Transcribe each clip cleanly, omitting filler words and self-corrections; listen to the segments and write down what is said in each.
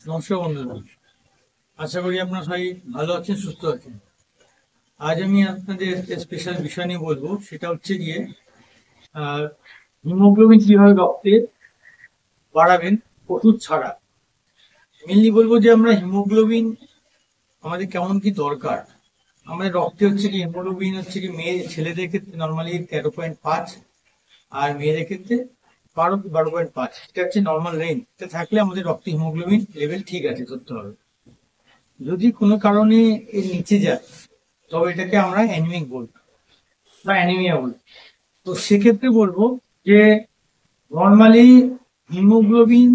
নমস্কার বন্ধুরা, আশা করি আপনারা সবাই ভালো আছেন, সুস্থ আছেন। আজ আমি আপনাদের একটা স্পেশাল বিষয় নিয়ে বলবো, সেটা হচ্ছে গিয়ে হিমোগ্লোবিন কিভাবে রক্তে বাড়াবেন ওষুধ ছাড়া। মেনলি বলবো যে আমরা হিমোগ্লোবিন আমাদের কেমন কি দরকার। আমাদের রক্তে হচ্ছে কি হিমোগ্লোবিন হচ্ছে কি ছেলেদের ক্ষেত্রে নর্মালি 13.5, আর মেয়েদের ক্ষেত্রে 12.5। এটা হচ্ছে নর্মাল রেঞ্জ। এটা থাকলে আমাদের রক্তে হিমোগ্লোবিন লেভেল ঠিক আছে ধরতে হবে। যদি কোনো কারণে এর নিচে যায় তবে এটাকে আমরা অ্যানিমিক বলবো বা অ্যানিমিয়া বলবো। তো সেক্ষেত্রে বলবো যে নর্মালি হিমোগ্লোবিন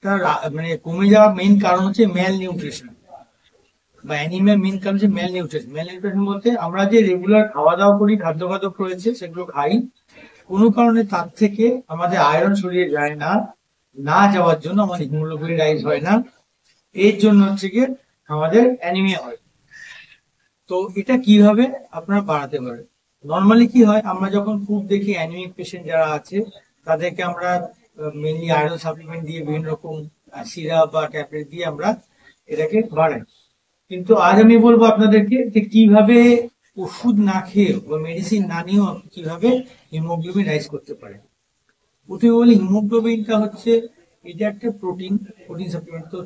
তার মানে কমে যাওয়ার মেইন কারণ হচ্ছে ম্যাল নিউট্রিশন বা অ্যানিমিয়ার মেইন কারণ হচ্ছে ম্যাল নিউট্রিশন। ম্যাল নিউট্রিশন বলতে আমরা যে রেগুলার খাওয়া দাওয়া করি, খাদ্য রয়েছে সেগুলো খাই, কোনো কারণে তার থেকে আমাদের আয়রন শরীরে যায় না। না যাওয়ার জন্য আমাদের হিমোগ্লোবিন রাইজ হয় না। এর জন্য হচ্ছে গিয়ে আমাদের অ্যানিমিয়া হয়। তো এটা কিভাবে আপনারা বাড়াতে পারেন? নর্মালি কি হয়, আমরা যখন খুব দেখি অ্যানিমিক পেশেন্ট যারা আছে তাদেরকে আমরা মেনলি আয়রন সাপ্লিমেন্ট দিয়ে বিভিন্ন রকম সিরাপ বা ট্যাবলেট দিয়ে আমরা এটাকে বাড়াই। কিন্তু আজ আমি বলবো আপনাদেরকে যে কিভাবে ওষুধ না খেয়ে বা মেডিসিন না নিয়েও আপনি কিভাবে হিমোগ্লোবিন রাইজ করতে পারেন। প্রথমে বলি, হিমোগ্লোবিনটা হচ্ছে এটা একটা প্রোটিন প্রোটিন সাপ্লিমেন্ট। তো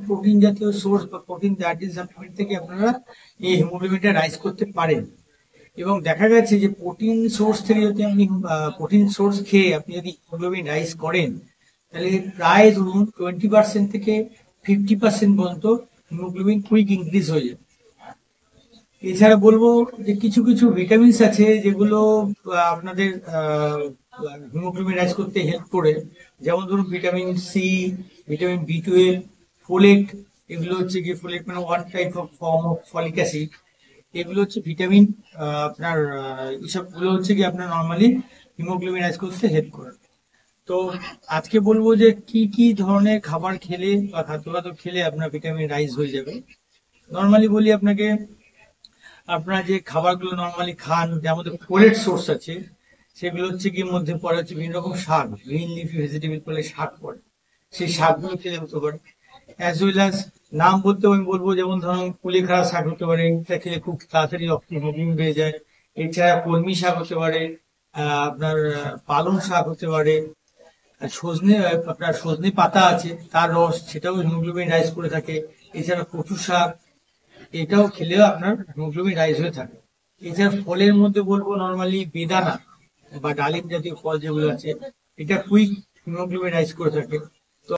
প্রোটিন জাতীয় সোর্স বা প্রোটিন জাতীয় সাপ্লিমেন্ট থেকে আপনারা এই হিমোগ্লোবিনটা রাইজ করতে পারেন। এবং দেখা গেছে যে প্রোটিন সোর্স থেকে যদি আপনি প্রোটিন সোর্স খেয়ে আপনি যদি হিমোগ্লোবিন রাইজ করেন, তাহলে প্রায় ধরুন 20% থেকে 50% পর্যন্ত হিমোগ্লোবিন কুইক ইনক্রিজ হয়ে যায়। এছাড়া বলবো যে কিছু কিছু ভিটামিনস আছে যেগুলো আপনাদের হিমোগ্লোবিন রাইজ করতে হেল্প করে। যেমন ধরুন ভিটামিন সি, ভিটামিন বি12, ফোলেট। এগুলো হচ্ছে কি, ফোলেট মানে one type of form of folic acid. এগুলো হচ্ছে ভিটামিন। আপনার এসবগুলো হচ্ছে কি আপনার নর্মালি হিমোগ্লোবিন রাইজ করতে হেল্প করে। তো আজকে বলবো যে কি কি ধরনের খাবার খেলে বা খাদ্য খেলে আপনার ভিটামিন রাইজ হয়ে যাবে। নর্মালি বলি আপনাকে, আপনারা যে খাবারগুলো নর্মালি খান, যে আমাদের ফোলেট সোর্স আছে, সেগুলো হচ্ছে কি মধ্যে পড়ে হচ্ছে বিভিন্ন রকম শাক, গ্রিন লিফি ভেজিটেবল বলে শাক পড়ে। সেই শাকগুলো খেলে হতে পারে। অ্যাজ ওয়েল অ্যাজ নাম বলতে আমি বলবো, যেমন ধরুন কুলেখাড়া শাক হতে পারে, এটা খেলে খুব তাড়াতাড়ি রক্তে হিমোগ্লোবিন বেড়ে যায়। এছাড়া কলমি শাক হতে পারে, আপনার পালং শাক হতে পারে, আর আপনার সজনে পাতা আছে, তার রস, সেটাও হিমোগ্লোবিন রাইজ করে থাকে। এছাড়া কচু শাক, এটাও খেলেও আপনার হিমোগ্লোবিন রাইজ হয়ে থাকে। এছাড়া ফলের মধ্যে বলবো নর্মালি বেদানা বা ডালিম জাতীয় ফল যেগুলো আছে, এটা কুইক হিমোগ্লোবিন রাইজ করে থাকে।